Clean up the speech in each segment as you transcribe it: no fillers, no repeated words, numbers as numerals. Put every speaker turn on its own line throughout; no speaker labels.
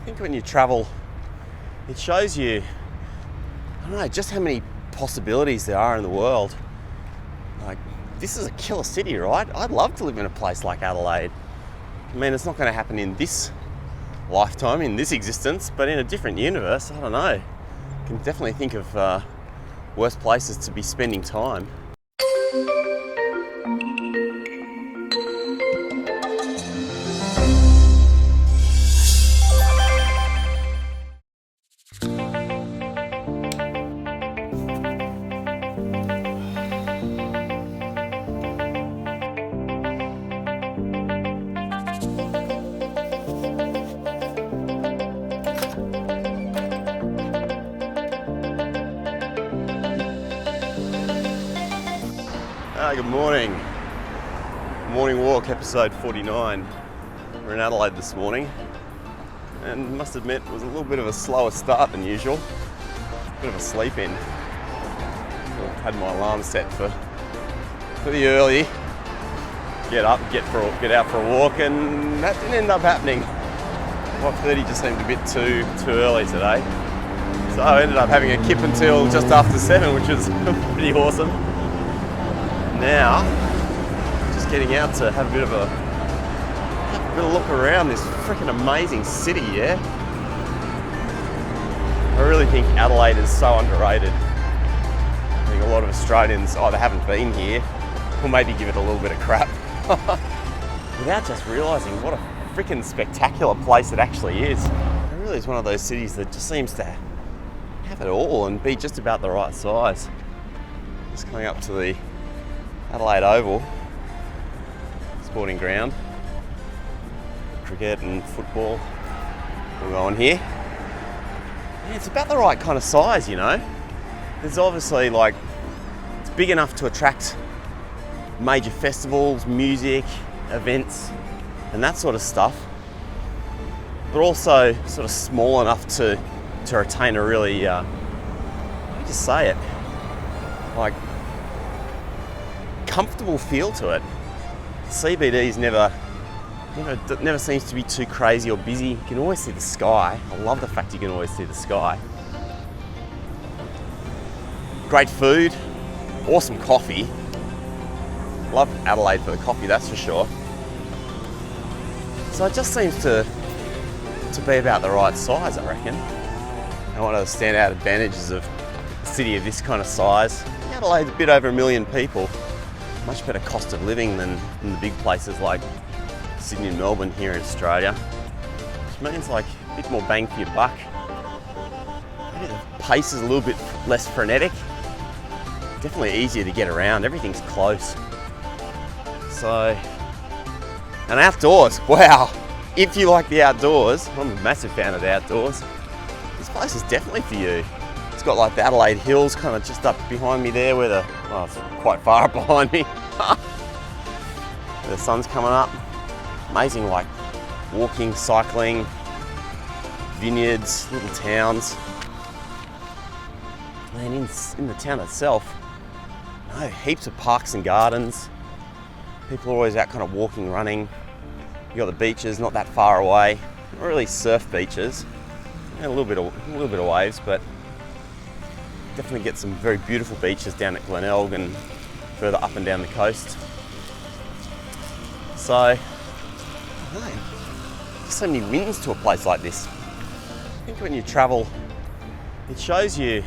I think when you travel, it shows you, I don't know, just how many possibilities there are in the world. Like, this is a killer city, right? I'd love to live in a place like Adelaide. I mean, it's not going to happen in this lifetime, in this existence, but in a different universe, I don't know. I can definitely think of worse places to be spending time. Good morning. Morning walk, episode 49. We're in Adelaide this morning, and must admit it was a little bit of a slower start than usual. Bit of a sleep in. Had my alarm set for the early. Get up, get out for a walk, and that didn't end up happening. 5:30 just seemed a bit too early today, so I ended up having a kip until just after 7, which was pretty awesome. Now, just getting out to have a bit of a look around this freaking amazing city, yeah? I really think Adelaide is so underrated. I think a lot of Australians either haven't been here or maybe give it a little bit of crap without just realising what a freaking spectacular place it actually is. It really is one of those cities that just seems to have it all and be just about the right size. Just coming up to the Adelaide Oval sporting ground. Cricket and football will go on here. Yeah, it's about the right kind of size, you know. There's obviously it's big enough to attract major festivals, music, events, and that sort of stuff, but also sort of small enough to retain a really, let me just say it, comfortable feel to it. CBD's never seems to be too crazy or busy. You can always see the sky. I love the fact you can always see the sky. Great food, awesome coffee. Love Adelaide for the coffee, that's for sure. So it just seems to be about the right size, I reckon. And one of the standout advantages of a city of this kind of size, Adelaide's a bit over 1 million people. Much better cost of living than in the big places like Sydney and Melbourne here in Australia, which means a bit more bang for your buck. Maybe the pace is a little bit less frenetic. Definitely easier to get around. Everything's close. So, and outdoors, wow! If you like the outdoors, I'm a massive fan of the outdoors. This place is definitely for you. It's got the Adelaide Hills kind of just up behind me there, where it's quite far up behind me. The sun's coming up. Amazing, walking, cycling, vineyards, little towns. And in the town itself, heaps of parks and gardens. People are always out kind of walking, running. You got the beaches not that far away. Not really surf beaches. And a little bit of waves, but definitely get some very beautiful beaches down at Glenelg and further up and down the coast. So, I don't know, there's so many wins to a place like this. I think when you travel, it shows you,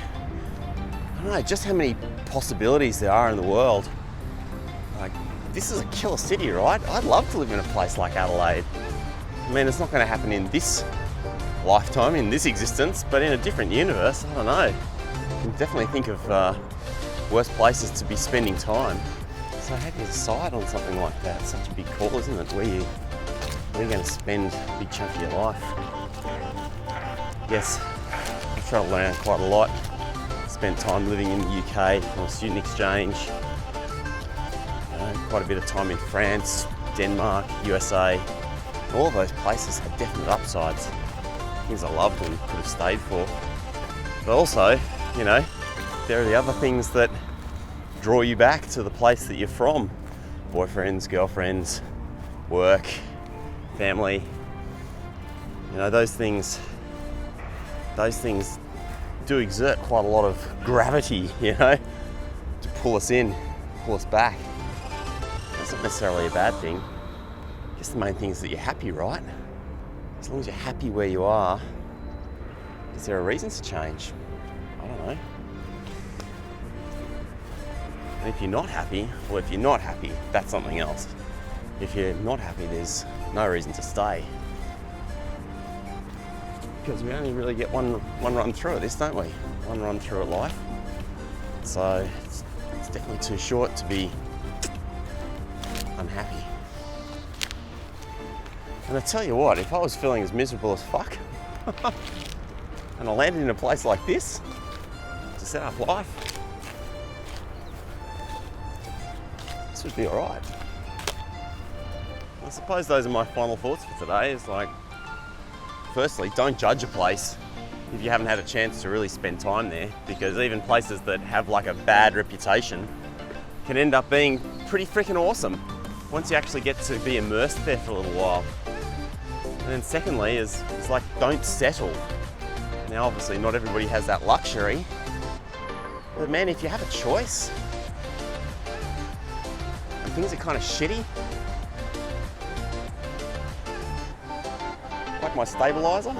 I don't know, just how many possibilities there are in the world. This is a killer city, right? I'd love to live in a place like Adelaide. I mean, it's not going to happen in this lifetime, in this existence, but in a different universe, I don't know. I can definitely think of worse places to be spending time. So how do you decide on something like that? It's such a big call, isn't it? Where you're going to spend a big chunk of your life. Yes, I've travelled around quite a lot. Spent time living in the UK on a student exchange. Quite a bit of time in France, Denmark, USA. All of those places had definite upsides. Things I loved and could have stayed for. But also, there are the other things that draw you back to the place that you're from. Boyfriends, girlfriends, work, family. You know, those things do exert quite a lot of gravity, you know, to pull us in, pull us back. That's not necessarily a bad thing. I guess the main thing is that you're happy, right? As long as you're happy where you are, is there a reason to change? I don't know. And if you're not happy, that's something else. If you're not happy, there's no reason to stay. Because we only really get one run through at this, don't we? One run through at life. So it's definitely too short to be unhappy. And I tell you what, if I was feeling as miserable as fuck, and I landed in a place like this to set up life, this would be alright. I suppose those are my final thoughts for today. Is like, firstly, don't judge a place if you haven't had a chance to really spend time there, because even places that have like a bad reputation can end up being pretty freaking awesome once you actually get to be immersed there for a little while. And then secondly is like, don't settle. Now obviously not everybody has that luxury, but man, if you have a choice and things are kind of shitty, like my stabilizer,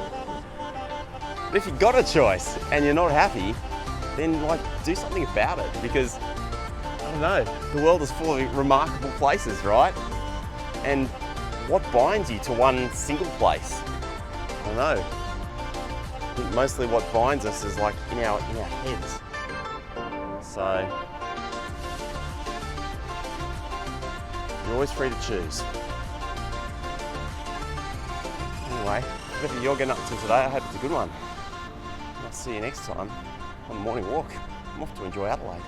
but if you've got a choice and you're not happy, then like do something about it, because I don't know, the world is full of remarkable places, right? And what binds you to one single place? I don't know. I think mostly what binds us is like in our heads. So you're always free to choose. Anyway, whatever you're getting up to today, I hope it's a good one. I'll see you next time on the morning walk. I'm off to enjoy Adelaide.